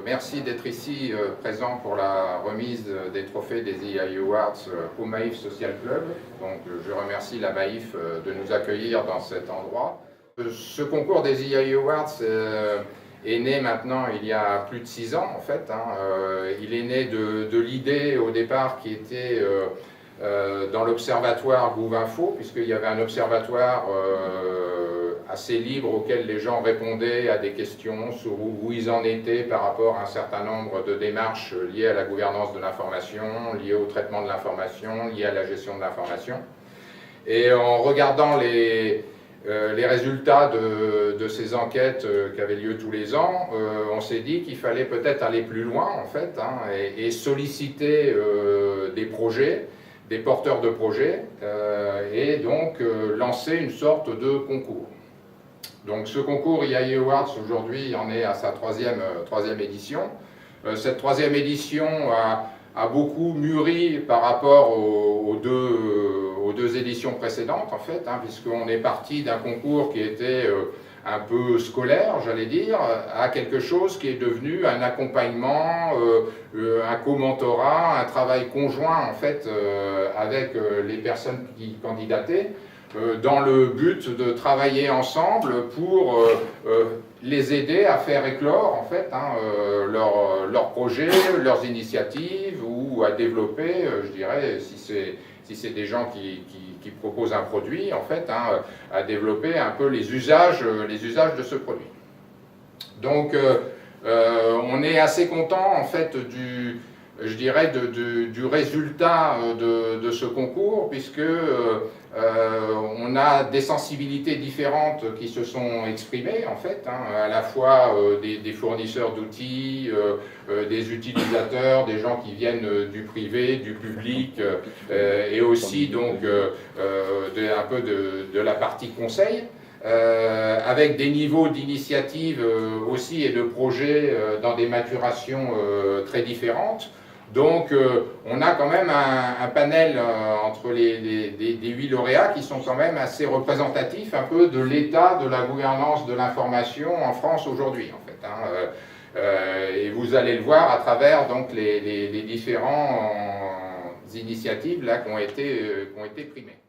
Merci d'être ici présent pour la remise des trophées des EI Awards au Maïf Social Club. Donc, je remercie la Maïf de nous accueillir dans cet endroit. Ce concours des EI Awards est né maintenant il y a plus de 6 ans en fait. Il est né de l'idée au départ qui était dans l'observatoire Gouvinfo, puisqu'il y avait un observatoire assez libre auquel les gens répondaient à des questions sur où ils en étaient par rapport à un certain nombre de démarches liées à la gouvernance de l'information, liées au traitement de l'information, liées à la gestion de l'information. Et en regardant les résultats de ces enquêtes qui avaient lieu tous les ans, on s'est dit qu'il fallait peut-être aller plus loin en fait, et solliciter des projets, des porteurs de projets, et donc lancer une sorte de concours. Donc ce concours EI Awards aujourd'hui en est à sa troisième édition. Cette troisième édition a beaucoup mûri par rapport aux deux éditions précédentes en fait, puisqu'on est parti d'un concours qui était un peu scolaire, j'allais dire, à quelque chose qui est devenu un accompagnement, un co-mentorat, un travail conjoint en fait avec les personnes qui candidataient, dans le but de travailler ensemble pour les aider à faire éclore en fait leurs projets, leurs initiatives, ou à développer, je dirais, si c'est des gens qui proposent un produit en fait, à développer un peu les usages de ce produit. Donc on est assez content en fait je dirais du résultat de ce concours, puisque on a des sensibilités différentes qui se sont exprimées en fait, à la fois des fournisseurs d'outils, des utilisateurs, des gens qui viennent du privé, du public, et aussi donc un peu de la partie conseil. Avec des niveaux d'initiative aussi et de projets dans des maturations très différentes. Donc on a quand même un panel entre des 8 lauréats qui sont quand même assez représentatifs un peu de l'état de la gouvernance de l'information en France aujourd'hui en fait. Et vous allez le voir à travers donc les différentes initiatives là qui ont été primées.